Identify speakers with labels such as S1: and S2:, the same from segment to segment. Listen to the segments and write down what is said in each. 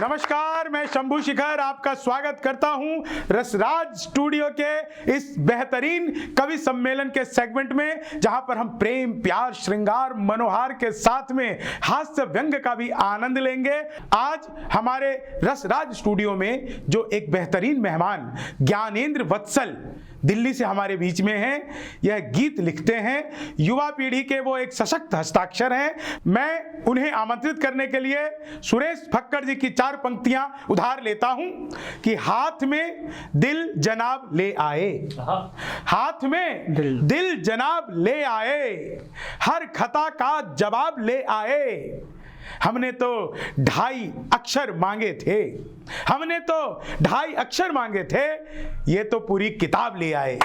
S1: नमस्कार, मैं शंभू शिखर आपका स्वागत करता हूं रसराज स्टूडियो के इस बेहतरीन कवि सम्मेलन के सेगमेंट में, जहां पर हम प्रेम, प्यार, श्रृंगार, मनोहार के साथ में हास्य व्यंग का भी आनंद लेंगे। आज हमारे रसराज स्टूडियो में जो एक बेहतरीन मेहमान ज्ञानेंद्र वत्सल दिल्ली से हमारे बीच में हैं। यह गीत लिखते हैं, युवा पीढ़ी के वो एक सशक्त हस्ताक्षर हैं। मैं उन्हें आमंत्रित करने के लिए सुरेश फक्कड़ जी की 4 पंक्तियां उधार लेता हूं कि हाथ में दिल जनाब ले आए, हाथ में दिल जनाब ले आए, हर खता का जवाब ले आए। हमने तो 2.5 अक्षर मांगे थे, हमने तो 2.5 अक्षर मांगे थे, ये तो पूरी किताब ले आए।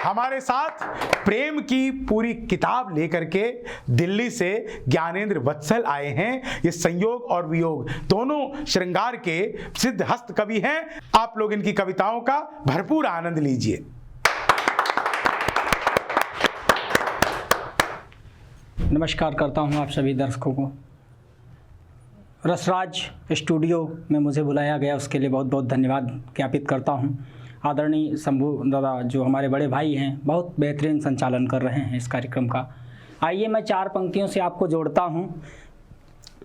S1: हमारे साथ प्रेम की पूरी किताब लेकर के दिल्ली से ज्ञानेंद्र वत्सल आए हैं। ये संयोग और वियोग दोनों श्रृंगार के सिद्ध हस्त कवि हैं। आप लोग इनकी कविताओं का भरपूर आनंद लीजिए।
S2: नमस्कार करता हूं आप सभी दर्शकों को। रसराज स्टूडियो में मुझे बुलाया गया, उसके लिए बहुत बहुत धन्यवाद ज्ञापित करता हूं। आदरणीय शंभू दादा जो हमारे बड़े भाई हैं, बहुत बेहतरीन संचालन कर रहे हैं इस कार्यक्रम का। आइए मैं 4 पंक्तियों से आपको जोड़ता हूं।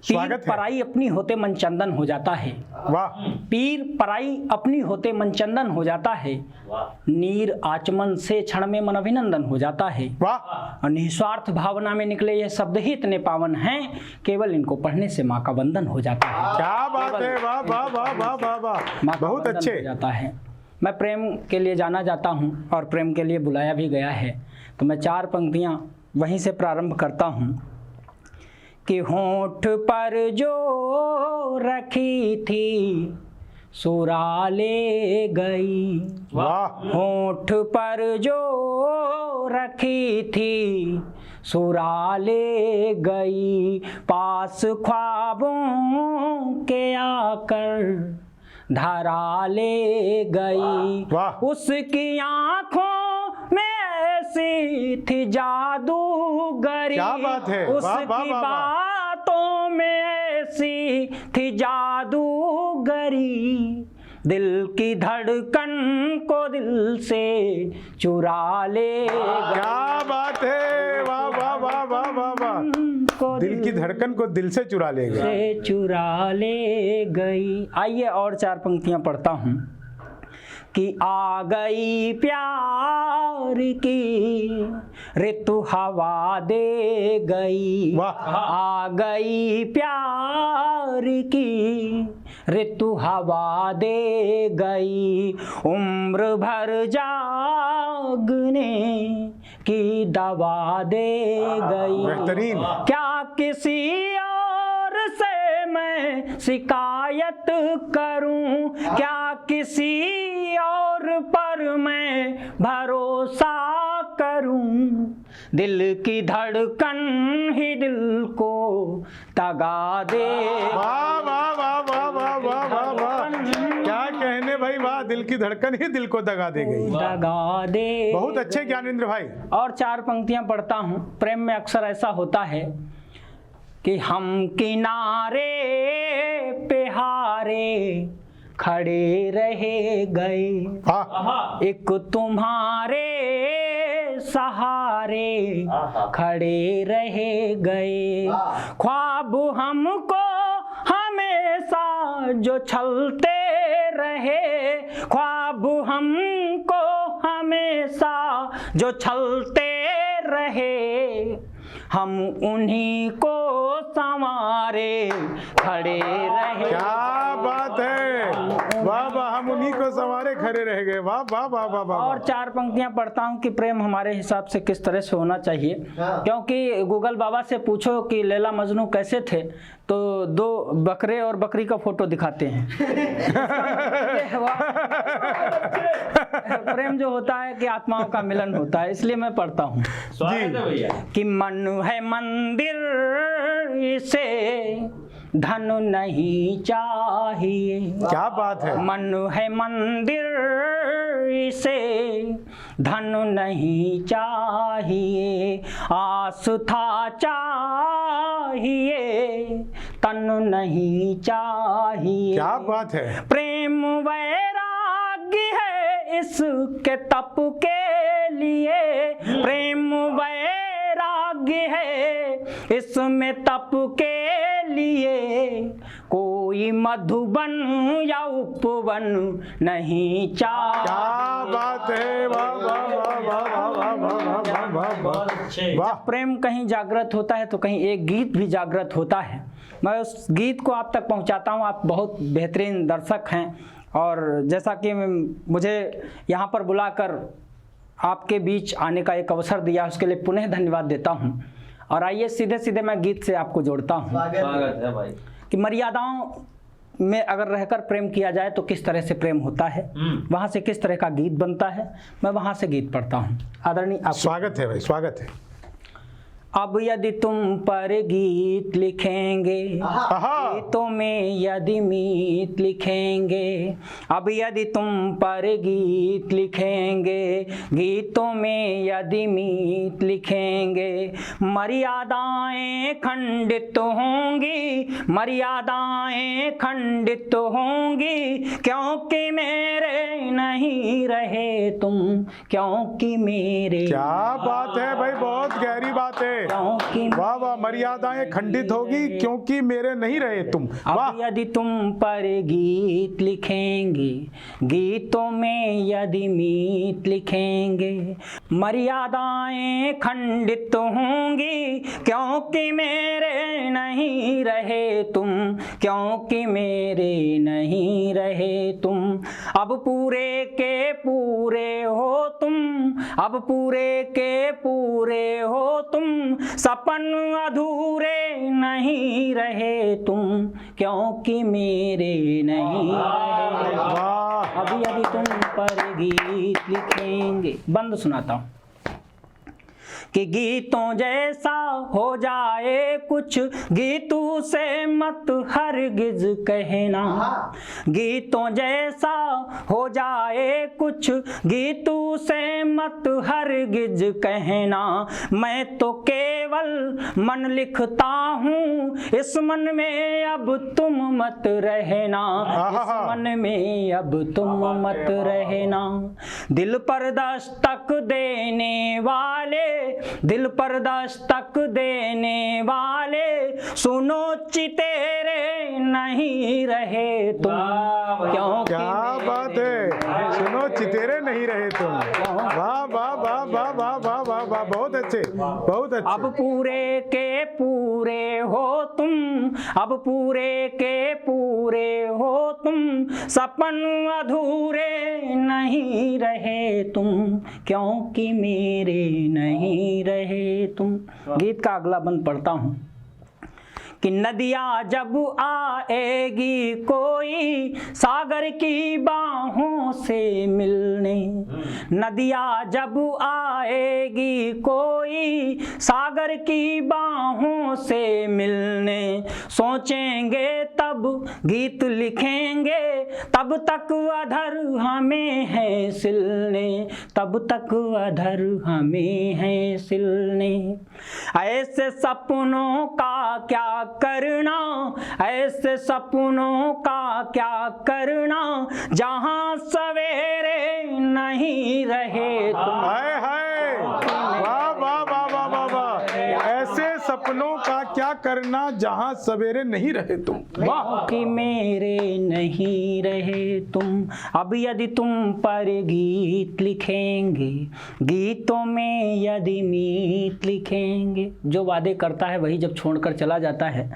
S2: पीर पराई अपनी होते मन चंदन हो जाता है,
S1: वाह।
S2: पीर पराई अपनी होते मन चंदन हो जाता है, नीर आचमन से क्षण में मन अभिनंदन हो जाता है,
S1: वाह।
S2: और निस्वार्थ भावना में निकले ये शब्द ही इतने पावन हैं, केवल इनको पढ़ने से माँ का वंदन हो जाता है।
S1: क्या बात है, वाह वाह वाह वाह वाह वाह, बहुत अच्छे।
S2: हो जाता है। मैं प्रेम के लिए जाना जाता हूँ और प्रेम के लिए बुलाया भी गया है, तो मैं 4 पंक्तियाँ वहीं से प्रारंभ करता हूँ कि होंठ पर जो रखी थी सुरा ले गई,
S1: वाह।
S2: होंठ पर जो रखी थी सुरा ले गई, पास ख्वाबों के आकर धरा ले गई, उसकी आंखों में ऐसी थी जादूगरी,
S1: क्या बात है,
S2: उसकी बातों में ऐसी थी जादूगरी, दिल की धड़कन को दिल से चुरा ले गई।
S1: क्या बात है, वाह वाह वाह वाह वाह वाह। दिल की धड़कन को दिल से चुरा ले गई,
S2: चुरा ले गई। आइए और 4 पंक्तियां पढ़ता हूं कि आ गई प्यार की ऋतु हवा दे गई, आ गई प्यार की ऋतु हवा दे गई, उम्र भर जागने की दवा दे गई।
S1: बेहतरीन।
S2: क्या किसी और से मैं शिकायत करूं, क्या किसी और पर मैं भरोसा करूं, दिल की धड़कन ही दिल को दगा दे।
S1: वाह वाह वाह वाह वाह वाह वाह वाह, क्या कहने भाई, वाह। दिल की धड़कन ही दिल को दगा दे गई,
S2: दगा दे।
S1: बहुत अच्छे ज्ञानेंद्र भाई।
S2: और 4 पंक्तियां पढ़ता हूं। प्रेम में अक्सर ऐसा होता है कि हम किनारे पे हारे खड़े रह गए, एक तुम्हारे सहारे खड़े रह गए, ख्वाब हमको हमेशा जो छलते रहे, ख्वाब हमको हमेशा जो छलते रहे, हम उन्हीं को संवारे खड़े रहे।
S1: क्या बात है, वाह वाह, हम उन्हीं को संवारे खड़े रह गए, वाह वाह वाह वाह वाह।
S2: और 4 पंक्तियां पढ़ता हूं कि प्रेम हमारे हिसाब से किस तरह से होना चाहिए, क्योंकि गूगल बाबा से पूछो कि लैला मजनू कैसे थे, तो 2 बकरे और बकरी का फोटो दिखाते हैं। प्रेम जो होता है कि आत्माओं का मिलन होता है, इसलिए मैं पढ़ता हूँ कि मन है मंदिर से धन नहीं चाहिए।
S1: क्या बात है।
S2: मन है मंदिर से धन नहीं चाहिए, आस्था चाहिए, तन नहीं चाहिए।
S1: क्या बात है।
S2: प्रेम वैराग्य है इसके तप के लिए, प्रेम वैराग्य है इसमें तप के लिए, कोई मधुबन या उपवन नहीं चाहिए।
S1: क्या बात है। वाह वाह वाह वाह वाह वाह वाह वाह वाह वाह।
S2: प्रेम कहीं जागृत होता है तो कहीं एक गीत भी जागृत होता है। मैं उस गीत को आप तक पहुंचाता हूं। आप बहुत बेहतरीन दर्शक हैं और जैसा कि मुझे यहाँ पर बुलाकर आपके बीच आने का एक अवसर दिया, उसके लिए पुनः धन्यवाद देता हूँ। और आइए सीधे सीधे मैं गीत से आपको जोड़ता हूँ।
S3: स्वागत है भाई।
S2: कि मर्यादाओं में अगर रहकर प्रेम किया जाए तो किस तरह से प्रेम होता है, वहाँ से किस तरह का गीत बनता है, मैं वहाँ से गीत पढ़ता हूँ। आदरणीय आप
S1: स्वागत है भाई, स्वागत है।
S2: अब यदि तुम पर गीत लिखेंगे, गीतों में यदि मीत लिखेंगे, अब यदि तुम पर गीत लिखेंगे, गीतों में यदि मीत लिखेंगे, मर्यादाएं खंडित होंगी, मर्यादाएं खंडित होंगी, क्योंकि मेरे नहीं रहे तुम, क्योंकि मेरे।
S1: क्या बात है भाई, बहुत गहरी बात है। वाह वाह। मर्यादाएं खंडित होगी क्योंकि मेरे नहीं रहे तुम।
S2: अब यदि तुम पर गीत लिखेंगे, गीतों में यदि मीत लिखेंगे, मर्यादाएं खंडित होंगी, क्योंकि मेरे नहीं रहे तुम, क्योंकि मेरे नहीं रहे तुम। अब पूरे के पूरे हो तुम, अब पूरे के पूरे हो तुम, सपन अधूरे नहीं रहे तुम, क्योंकि मेरे नहीं रहे। अभी अभी तुम पर गीत लिखेंगे। बंद सुनाता हूँ कि गीतों जैसा हो जाए कुछ, गीतों से मत हरगिज कहना, गीतों जैसा हो जाए कुछ, गीतों से मत हरगिज कहना। मैं तो केवल मन लिखता हूँ, इस मन में अब तुम मत रहना, इस मन में अब तुम मत रहना। दिल पर दस्तक देने वाले, दिल पर दस्तक देने वाले, सुनो चितेरे नहीं रहे तुम, क्योंकि।
S1: क्या बात है, सुनो चितेरे नहीं रहे तुम। वाह वाह वाह वाह वाह वाह वाह वाह, बहुत अच्छे, बहुत अच्छे।
S2: अब पूरे के पूरे हो तुम, अब पूरे के पूरे हो तुम, सपन अधूरे नहीं रहे तुम, क्योंकि मेरे नहीं रहे तुम। गीत का अगला बंद पढ़ता हूँ कि नदियाँ जब आएगी कोई सागर की बाहों से मिलने, नदियाँ जब आएगी कोई सागर की बाहों से मिलने, सोचेंगे तब गीत लिखेंगे, तब तक अधर हमें है सिलने, तब तक अधर हमें है सिलने। ऐसे सपनों का क्या करना, ऐसे सपनों का क्या करना, जहां सवेरे नहीं रहे तुम।
S1: हाय हाय, वाह वाह वाह वाह वाह वाह। ऐसे सपनों का क्या करना जहां सवेरे नहीं रहे तुम। वाह।
S2: कि मेरे नहीं रहे तुम। अब यदि तुम पर गीत लिखेंगे, गीतों में यदि मीत लिखेंगे। जो वादे करता है वही जब छोड़कर चला जाता है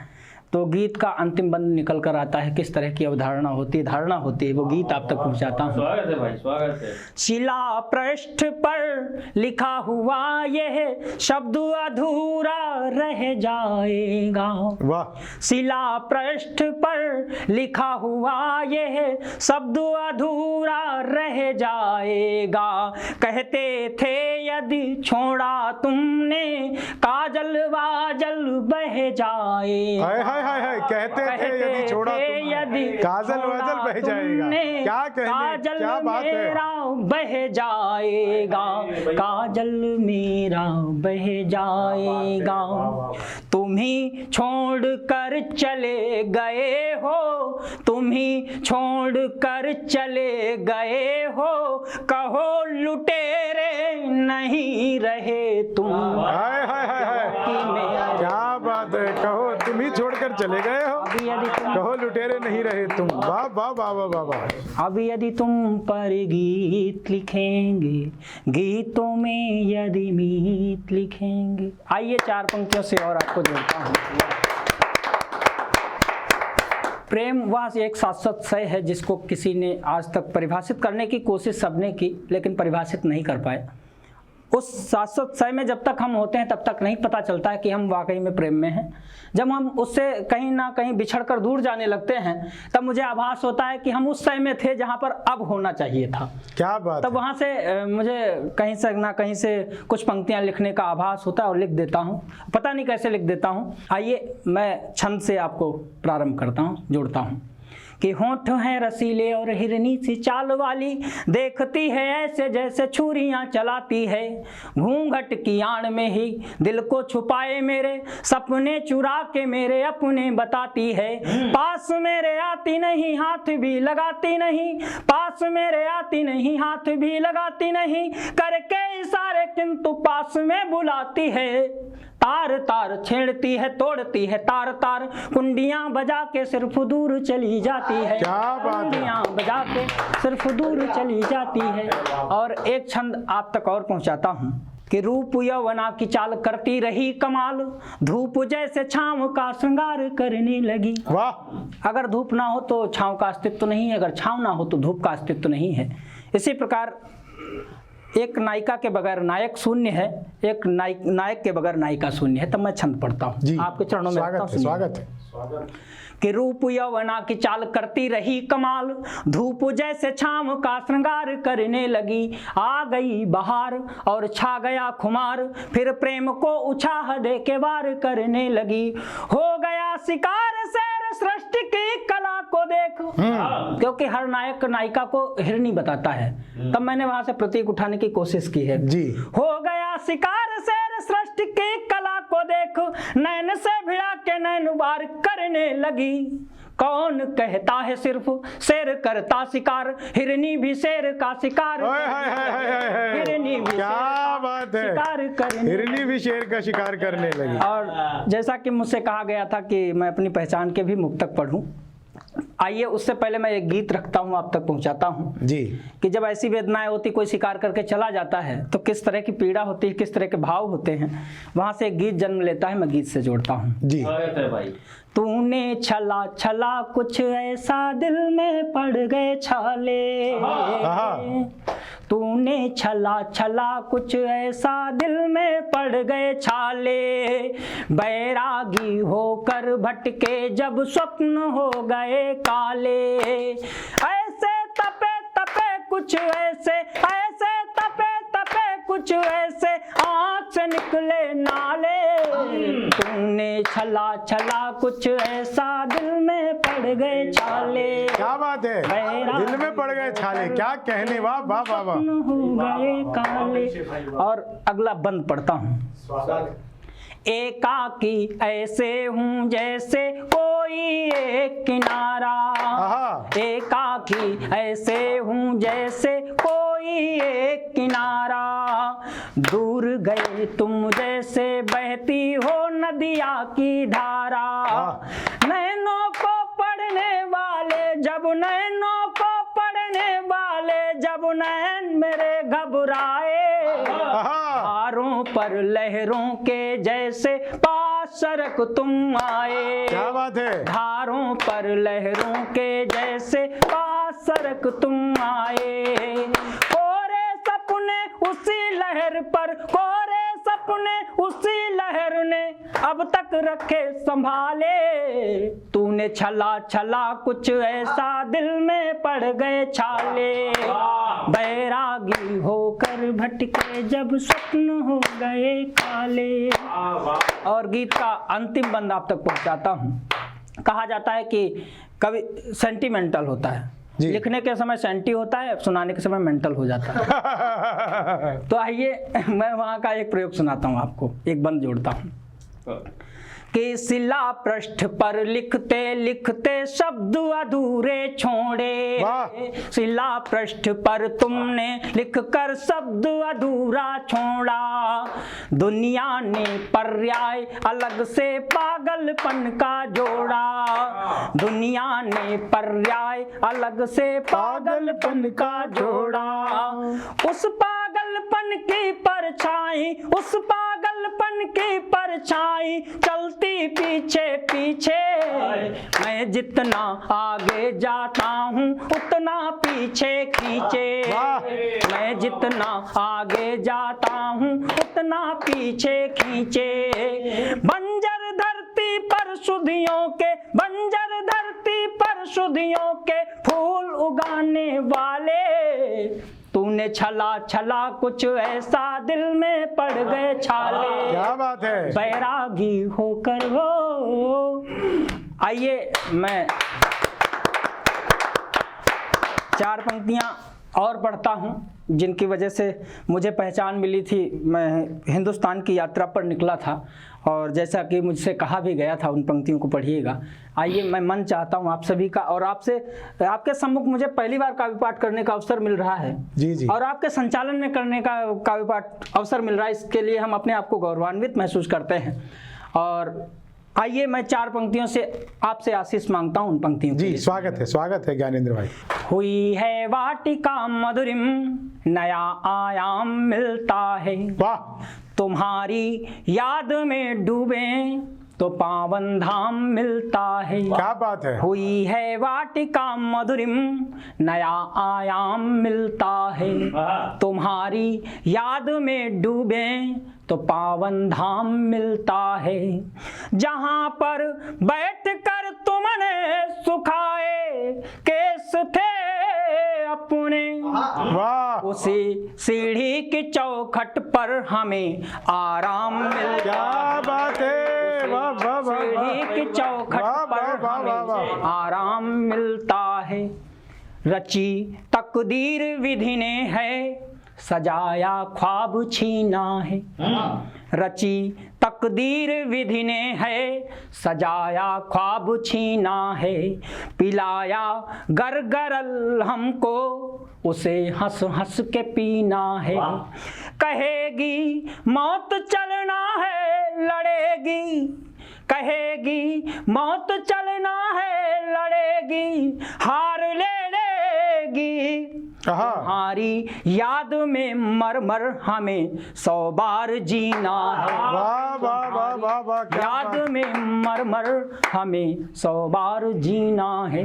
S2: तो गीत का अंतिम बंद निकल कर आता है। किस तरह की अवधारणा होती है, धारणा होती है, वो गीत आप तक पहुंचाता हूँ।
S3: स्वागत है भाई, स्वागत है।
S2: शिला पृष्ठ पर लिखा हुआ यह शब्द अधूरा रह जाएगा।
S1: वाह।
S2: शिला पृष्ठ पर लिखा हुआ यह शब्द अधूरा रह जाएगा। कहते थे यदि छोड़ा तुमने काजल वाजल बह जाए।
S1: हाय हाय हाय, कहते थे यदि छोड़ा तुमने काजल वजल बह जाएगा। क्या कहने,
S2: काजल
S1: क्या बात है।
S2: मेरा बह जाएगा, काजल मेरा बह जाएगा। तुम ही छोड़ कर चले गए हो, तुम ही छोड़ कर चले गए हो, कहो लुटेरे नहीं रहे तुम।
S1: हाय हाय हाय हाय, क्या बात है। कहो तुम ही छोड़कर चले गए हो,
S2: अभी यदि तुम,
S1: कहो लुटेरे नहीं रहे तुम। वाह वाह वाह वाह वाह वाह।
S2: अब यदि तुम पर गीत लिखेंगे, गीतों में यदि मीत लिखेंगे। आइए 4 पंक्तियों से और आपको जोड़ता हूँ। प्रेम वह एक शाश्वत शय है जिसको किसी ने आज तक परिभाषित करने की कोशिश सबने की, लेकिन परिभाषित नहीं कर पाए। उस शाश्वत शय में जब तक हम होते हैं तब तक नहीं पता चलता है कि हम वाकई में प्रेम में हैं। जब हम उससे कहीं ना कहीं बिछड़कर दूर जाने लगते हैं तब मुझे आभास होता है कि हम उस शय में थे जहां पर अब होना चाहिए था।
S1: क्या बात।
S2: तब वहां से मुझे कहीं से ना कहीं से कुछ पंक्तियां लिखने का आभास होता है और लिख देता हूं, पता नहीं कैसे लिख देता हूं। आइए मैं छंद से आपको प्रारंभ करता हूं, जोड़ता हूं कि होंठ हैं रसीले और हिरनी सी चाल वाली, देखती है ऐसे जैसे छुरियां चलाती है, घूंघट की आड़ में ही दिल को छुपाए मेरे, सपने चुरा के मेरे अपने बताती है। पास मेरे आती नहीं, हाथ भी लगाती नहीं, पास मेरे आती नहीं, हाथ भी लगाती नहीं, करके इशारे किंतु पास में बुलाती है। तार तार छेड़ती है, तोड़ती है तार तार, कुंडियां बजा के सिर्फ दूर चली जाती है।
S1: क्या बात है।
S2: कुंडियां बजा के सिर्फ दूर चली जाती है। और एक छंद आप तक और पहुंचाता हूं कि रूप यौवना की चाल करती रही कमाल, धूप जैसे छांव का श्रृंगार करने लगी।
S1: वाह।
S2: अगर धूप ना हो तो छांव का अस्तित्व नहीं है, अगर छांव ना हो तो धूप का अस्तित्व नहीं है। इसी प्रकार एक नायिका के बगैर नायक शून्य है, एक नायक के बगैर नायिका शून्य है। तब मैं छंद पढ़ता हूँ, आपके चरणों में रखता हूँ।
S1: स्वागत है।
S2: कि रूप यौवना की चाल करती रही कमाल, धूप जैसे छांव का श्रृंगार करने लगी, आ गई बहार और छा गया खुमार, फिर प्रेम को उछाह दे के वार करने लगी, हो गया शिकार शेर सृष्टि की कला को देख। क्योंकि हर नायक नायिका को हिरनी बताता है, तब मैंने वहां से प्रतीक उठाने की कोशिश की है
S1: जी।
S2: हो गया शिकार शेर सृष्टि की कला को देख, नैन से भिड़ा के नैन वार करने लगी, कौन कहता है सिर्फ शेर करता शिकार, हिरनी भी शेर का शिकार, हिरनी भी
S1: क्या बात है,
S2: शिकार करने,
S1: हिरनी भी शेर का शिकार करने लगी।
S2: और जैसा कि मुझसे कहा गया था कि मैं अपनी पहचान के भी मुक्तक पढ़ूं, आइए उससे पहले मैं एक गीत रखता हूं, आप तक पहुंचाता हूं
S1: जी। कि
S2: जब ऐसी वेदनाएं होती, कोई शिकार करके चला जाता है तो किस तरह की पीड़ा होती है, किस तरह के भाव होते हैं, वहां से एक गीत जन्म लेता है। मैं गीत से जोड़ता हूं
S1: जी।
S3: भाई
S2: तूने छला छला कुछ ऐसा दिल में पड़ गए छाले, तूने छला छला कुछ ऐसा दिल में पड़ गए छाले, बैरागी होकर भटके जब स्वप्न हो गए काले, ऐसे तपे तपे कुछ ऐसे, ऐसे तपे तपे कुछ ऐसे, आँख से निकले नाले, तूने छला छला कुछ ऐसा दिल में पड़ गए छाले। क्या
S1: बात है, दिल में पड़ गए छाले, क्या कहने। वाह वाह वाह वाह।
S2: हो गए काले। और अगला बंद पढ़ता हूँ। एकाकी ऐसे हूँ जैसे कोई एक किनारा, एकाकी ऐसे हूँ जैसे कोई एक किनारा, दूर गए तुम जैसे बहती हो नदिया की धारा, नैनों को पढ़ने वाले जब, नैनों को पढ़ने वाले जब नैन मेरे घबराए, धारों पर लहरों के जैसे पास सरक तुम आए।
S1: क्या बात है।
S2: धारों पर लहरों के जैसे पास सरक तुम आए, कोरे सपने उसी लहर पर, कोरे सपने उसी लहर ने अब तक रखे संभाले, तूने छला छला कुछ ऐसा दिल में पड़ गए छाले, बैरागी होकर भटके जब स्वप्न हो गए काले। और गीत का अंतिम बंद आप तक पहुंचाता हूं। कहा जाता है कि कवि सेंटिमेंटल होता है,
S1: जी।
S2: लिखने के समय सेंटी होता है, सुनाने के समय मेंटल हो जाता है। तो आइए मैं वहाँ का एक प्रयोग सुनाता हूँ आपको, एक बंद जोड़ता हूँ कि शिला पृष्ठ पर लिखते लिखते शब्द अधूरे छोड़े,
S1: वाह।
S2: शिला पृष्ठ पर तुमने लिखकर शब्द अधूरा छोड़ा, दुनिया ने पर्याय अलग से पागलपन का जोड़ा, दुनिया ने पर्याय अलग से पागलपन का जोड़ा, उस पागलपन की परछाई, उस पागलपन की परछाई चलती पीछे पीछे, मैं जितना आगे जाता हूँ उतना पीछे खींचे, मैं जितना आगे जाता हूँ उतना पीछे खींचे, बंजर धरती पर सुधियों के, बंजर धरती पर सुधियों के फूल उगाने वाले, तूने छला छला कुछ ऐसा दिल में पड़ गए छाले,
S1: क्या बात है,
S2: बैरागी होकर हो। आइए मैं 4 पंक्तियां और पढ़ता हूं जिनकी वजह से मुझे पहचान मिली थी। मैं हिंदुस्तान की यात्रा पर निकला था और जैसा कि मुझसे कहा भी गया था, उन पंक्तियों को पढ़िएगा। आइए मैं मन चाहता हूं आप सभी का, और आपसे, आपके सम्मुख मुझे पहली बार काव्य पाठ करने का अवसर मिल रहा है,
S1: जी जी,
S2: और आपके संचालन में करने का काव्य पाठ अवसर मिल रहा है, इसके लिए हम अपने आप को गौरवान्वित महसूस करते हैं। और आइए मैं 4 पंक्तियों से आपसे आशीष मांगता हूं उन पंक्तियों के
S1: जी।
S2: लिए।
S1: स्वागत है ज्ञानेंद्र भाई।
S2: हुई है वाटिका मधुरिम, नया आयाम मिलता है,
S1: वाह,
S2: तुम्हारी याद में डूबे तो पावन धाम मिलता है,
S1: क्या बात है,
S2: हुई है वाटिका मधुरिम, नया आयाम मिलता है, तुम्हारी याद में डूबे तो पावन धाम मिलता है, जहां पर बैठ कर तुमने सुखाए केस थे अपने,
S1: वाह,
S2: उसी सीढ़ी की चौखट पर हमें आराम मिलता,
S1: क्या बात है, वाह वाह वाह,
S2: सीढ़ी की चौखट पर हमें आराम मिलता है, रची तकदीर विधि ने है, सजाया ख्वाब छीना है, रची तकदीर विधि ने है, सजाया ख्वाब छीना है, पिलाया गरगरल हमको, उसे हंस हंस के पीना है, कहेगी मौत चलना है लड़ेगी, कहेगी मौत चलना है लड़ेगी, हार ले लेगी, तुम्हारी याद में मर मर हमें 100 बार जीना है,
S1: वाह वाह वाह वाह वाह,
S2: याद में मर मर हमें 100 बार जीना है।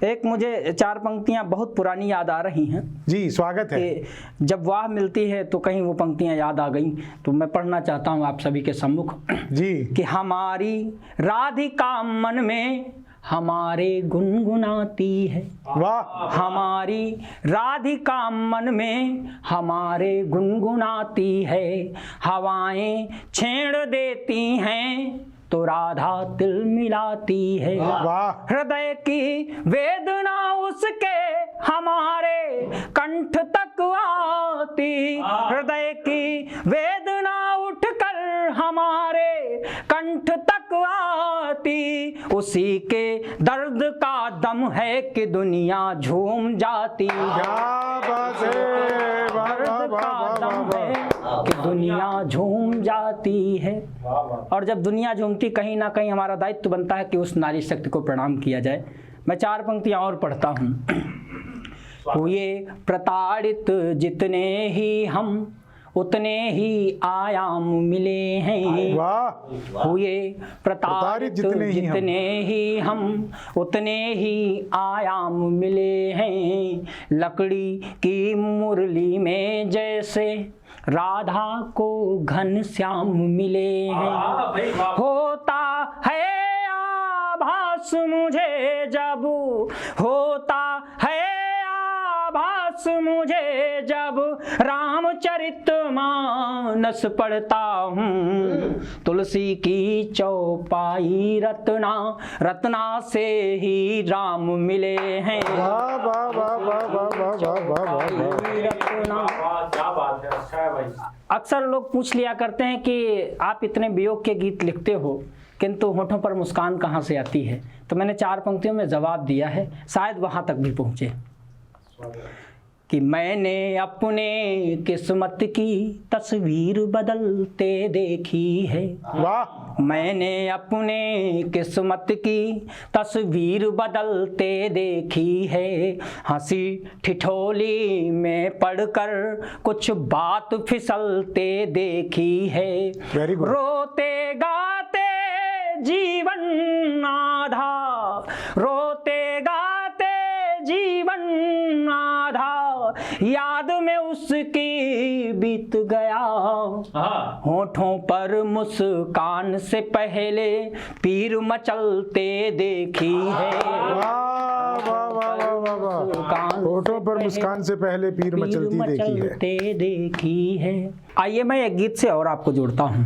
S2: एक मुझे 4 पंक्तियां बहुत पुरानी याद आ रही हैं
S1: जी। स्वागत है।
S2: कि जब वाह मिलती है तो कहीं वो पंक्तियां याद आ गई, तो मैं पढ़ना चाहता हूं आप सभी के सम्मुख
S1: जी।
S2: कि हमारी राधिका मन में हमारे गुनगुनाती है,
S1: वाह,
S2: हमारी राधिका मन में हमारे गुनगुनाती है, हवाएं छेड़ देती हैं तो राधा तिल मिलाती है,
S1: वाह,
S2: हृदय की वेदना उसके हमारे कंठ तक आती, हृदय की वेदना उठकर हमारे कंठ तक आती, उसी के दर्द का दम है कि दुनिया झूम जाती,
S1: क्या बात है, वाह वाह
S2: दर्द
S1: वाह
S2: का
S1: वाह
S2: दम
S1: वाह,
S2: है कि दुनिया झूम जाती है। और जब दुनिया झूमती, कहीं ना कहीं हमारा दायित्व बनता है कि उस नारी शक्ति को प्रणाम किया जाए। मैं 4 पंक्तियां और पढ़ता हूँ। हुए प्रताड़ित जितने ही हम उतने ही आयाम मिले हैं,
S1: वाह,
S2: हुए प्रताड़ित जितने ही हम उतने ही आयाम मिले हैं, लकड़ी की मुरली में जैसे राधा को घनश्याम मिले हैं, होता है आभास मुझे जब, होता है आभास पास मुझे जब रामचरितमानस पढ़ता हूँ, तुलसी की चौपाई रत्ना रत्ना से ही राम मिले हैं।
S1: वाह वाह वाह वाह वाह वाह वाह वाह वाह।
S2: रत्ना।
S3: क्या बात है, अच्छा है भाई।
S2: अक्सर लोग पूछ लिया करते हैं कि आप इतने वियोग के गीत लिखते हो किंतु होठों पर मुस्कान कहाँ से आती है, तो मैंने 4 पंक्तियों में जवाब दिया है, शायद वहाँ तक भी पहुँचे कि मैंने अपने किस्मत की तस्वीर बदलते देखी है।
S1: वाह।
S2: मैंने अपने किस्मत की तस्वीर बदलते देखी है। हंसी ठिठोली में पढ़कर कुछ बात फिसलते देखी है।
S1: Very good.
S2: रोते गाते जीवन आधा, रोते गाते जीवन आधा, याद में उसकी बीत गया।
S3: हाँ।
S2: होठों पर मुस्कान से पहले पीर मचलते देखी है।
S1: वाह वाह वाह वाह वाह वाह। होठों पर मुस्कान से पहले पीर मचलती
S2: देखी है। आइए मैं एक गीत से और आपको जोड़ता हूँ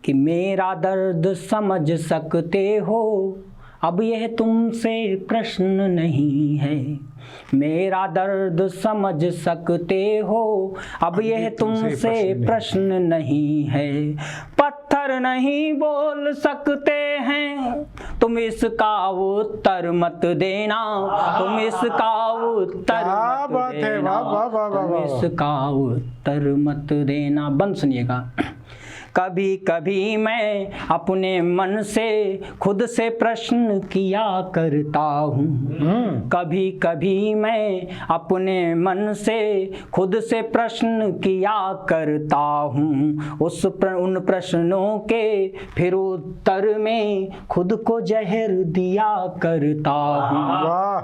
S2: कि मेरा दर्द समझ सकते हो, अब यह तुमसे प्रश्न नहीं है। मेरा दर्द समझ सकते हो, अब यह तुमसे प्रश्न नहीं है। पत्थर नहीं बोल सकते हैं, तुम इसका उत्तर मत देना, तुम इसका उत्तर मत देना, तुम इसका उत्तर मत देना। बंद सुनिएगा। कभी कभी मैं अपने मन से खुद से प्रश्न किया करता हूँ। कभी कभी मैं अपने मन से खुद से प्रश्न किया करता हूँ। उन प्रश्नों के फिर उत्तर में खुद को जहर दिया करता हूँ।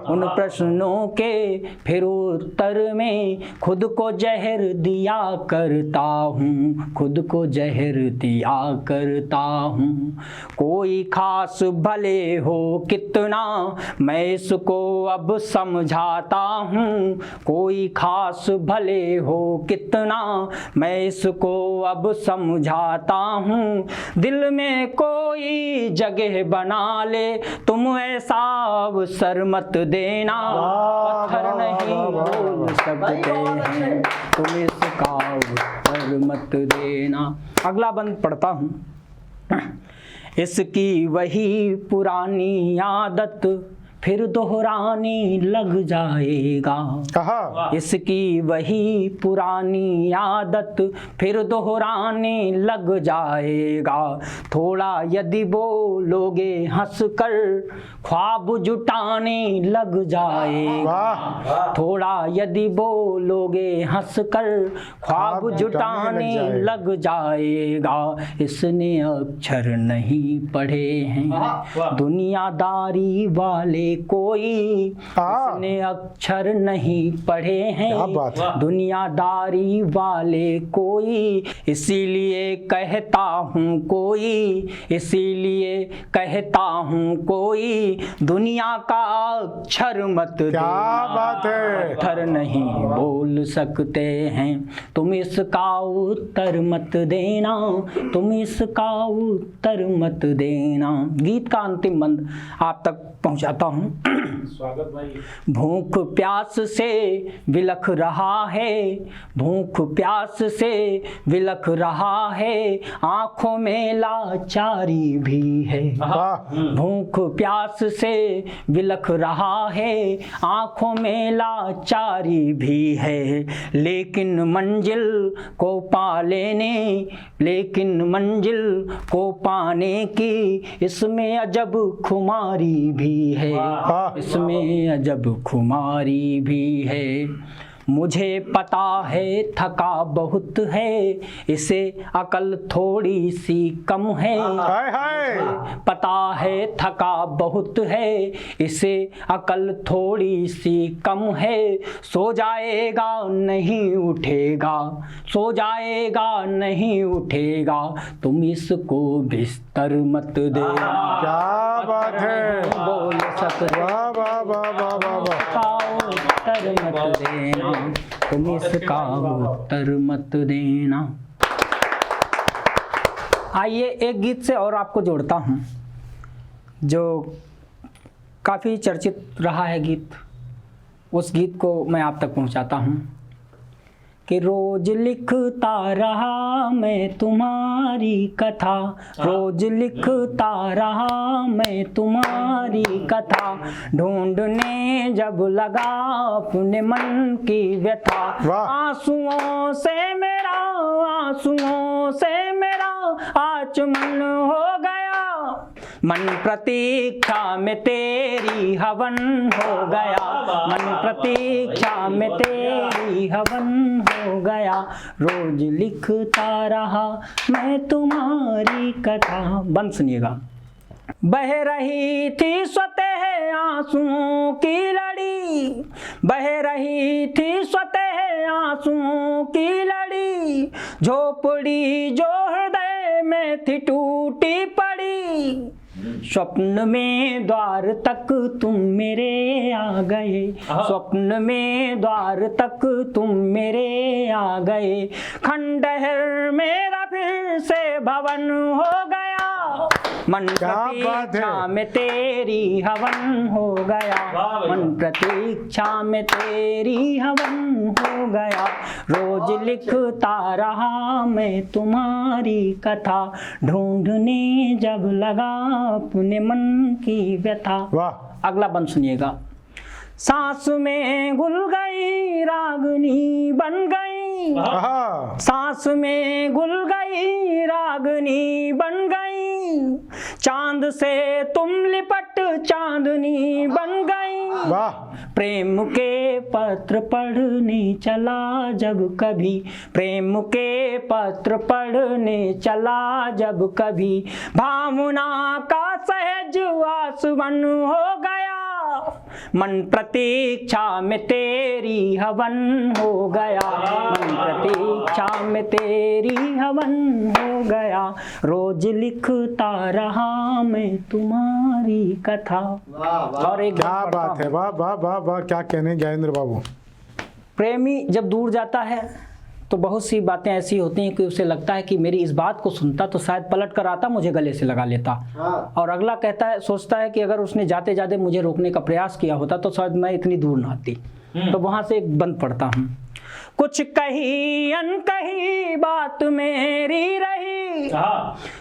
S2: उन प्रश्नों के फिर उत्तर में खुद को जहर दिया करता हूँ, खुद को जहर दिया करता हूँ। कोई खास भले हो कितना मैं इसको अब समझाता हूँ। कोई खास भले हो कितना मैं इसको अब समझाता हूँ। दिल में कोई जगह बना ले, तुम ऐसा अवसर मत देना। पत्थर नहीं बोल सकते हैं, तुम इसका उत्तर मत देना। अगला बंद पढ़ता हूँ। इसकी वही पुरानी आदत फिर दोहराने लग जाएगा। इसकी वही पुरानी आदत फिर दोहराने लग जाएगा। थोड़ा यदि बोलोगे हंसकर ख्वाब जुटाने लग जाएगा। थोड़ा यदि बोलोगे हंसकर ख्वाब जुटाने लग जाएगा। इसने अक्षर नहीं पढ़े हैं दुनियादारी वाले कोई, इसने अक्षर नहीं पढ़े हैं दुनियादारी वाले कोई। इसीलिए कहता हूँ कोई, इसीलिए कहता हूँ कोई, दुनिया का अक्षर मत देना।
S1: क्या बात है।
S2: पत्थर नहीं बोल सकते हैं, तुम इसका उत्तर मत देना, तुम इसका उत्तर मत देना। गीत का अंतिम बंद आप तक पहुंचाता हूं।
S3: स्वागत भाई।
S2: भूख प्यास से विलख रहा है, भूख प्यास से विलख रहा है, आंखों में लाचारी भी है। भूख प्यास से विलख रहा है, आंखों में लाचारी भी है। लेकिन मंजिल को पा लेने, लेकिन मंजिल को पाने की इसमें अजब खुमारी भी है, इसमें अजब खुमारी भी है। मुझे पता है थका बहुत है, इसे अकल थोड़ी सी कम है। पता है थका बहुत है, इसे अकल थोड़ी सी कम है। सो जाएगा नहीं उठेगा, सो जाएगा नहीं उठेगा, तुम इसको बिस्तर मत देना।
S1: क्या बात है।
S2: बोल सकते
S1: वाह वाह वाह वाह वाह वाह।
S2: उत्तर मत देना, तुम इसका उत्तर मत देना। आइए एक गीत से और आपको जोड़ता हूँ, जो काफ़ी चर्चित रहा है गीत, उस गीत को मैं आप तक पहुँचाता हूँ कि रोज लिखता रहा मैं तुम्हारी कथा, रोज लिखता रहा मैं तुम्हारी कथा, ढूंढने जब लगा अपने मन की व्यथा, आंसुओं से मेरा, आंसुओं से मेरा आचमन हो गया, मन प्रतीक्षा में तेरी हवन हो गया, मन प्रतीक्षा में तेरी हवन हो गया, रोज लिखता रहा मैं तुम्हारी कथा। बंद सुनिएगा। बह रही थी स्वतः आंसुओं की लड़ी, बह रही थी स्वतः आंसुओं की लड़ी, झोपड़ी जो हृदय में थी टूटी पड़ी, स्वप्न में द्वार तक तुम मेरे आ गए, स्वप्न में द्वार तक तुम मेरे आ गए, खंडहर मेरा फिर से भवन हो गया, मन प्रतीक्षा में तेरी हवन हो गया, मन प्रतीक्षा में तेरी हवन हो गया, रोज लिखता रहा मैं तुम्हारी कथा, ढूंढने जब लगा अपने मन की व्यथा। वाह। अगला बंद सुनिएगा। सांस में घुल गई रागनी बन गई, सांस में घुल गई रागनी बन गई, चांद से तुम लिपट चांदनी बन गई, प्रेम के पत्र पढ़ने चला जब कभी, प्रेम के पत्र पढ़ने चला जब कभी, भावना का सहज आसवन हो गया, मन प्रतीक्षा में तेरी हवन हो गया, मन प्रतीक्षा में तेरी हवन हो गया, रोज लिखता रहा मैं तुम्हारी कथा। और एक
S1: क्या बात है, वाह वाह वाह वाह, क्या कहने ज्ञानेंद्र बाबू।
S2: प्रेमी जब दूर जाता है तो बहुत सी बातें ऐसी होती हैं कि उसे लगता है कि मेरी इस बात को सुनता तो शायद पलट कर आता, मुझे गले से लगा लेता। और अगला कहता है, सोचता है कि अगर उसने जाते जाते मुझे रोकने का प्रयास किया होता तो शायद मैं इतनी दूर ना आती। तो वहां से एक बंद पढ़ता हूँ। कुछ कही अनकही बात मेरी रही,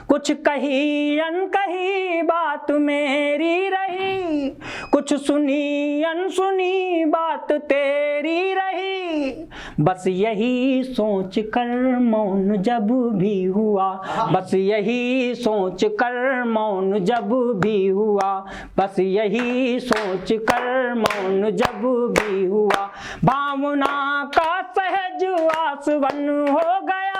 S2: कुछ कही अनकही बात मेरी रही, कुछ सुनी अनसुनी बात तेरी रही, बस यही सोच कर मौन जब भी हुआ, बस यही सोच कर मौन जब भी हुआ, बस यही सोच कर मौन जब भी हुआ, भावना का सहज आसवन हो गया,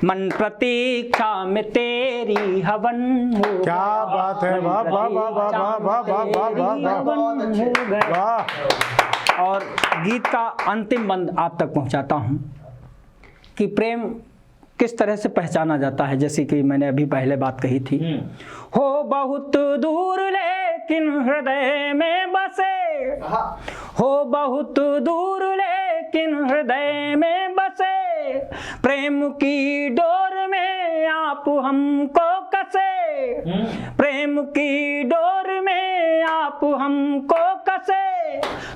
S2: मन प्रतीक्षा में तेरी हवन हो गया।
S1: क्या बात है, वाह वाह वाह वाह वाह वाह वाह वाह वाह वाह।
S2: और गीत का अंतिम बंद आप तक पहुंचाता हूं कि प्रेम किस तरह से पहचाना जाता है। जैसे कि मैंने अभी पहले बात कही थी, हो बहुत दूर लेकिन हृदय में बसे, हो बहुत दूर लेकिन हृदय में बसे, प्रेम की डोर में आप हमको कसे, प्रेम की डोर में आप हमको कसे,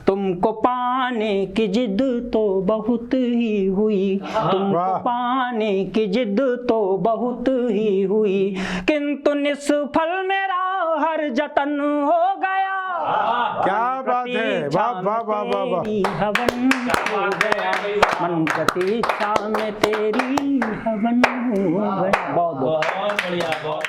S2: तुमको पाने की जिद तो बहुत ही हुई, तुमको पाने की जिद तो बहुत ही हुई, किंतु निष्फल मेरा हर जतन हो गया।
S1: क्या बात है, वाह वाह वाह वाह वाह।
S2: हवन हो गया, मन प्रतीक्षा में तेरी हवन हो गया। बहुत बहुत
S3: बढ़िया, बहुत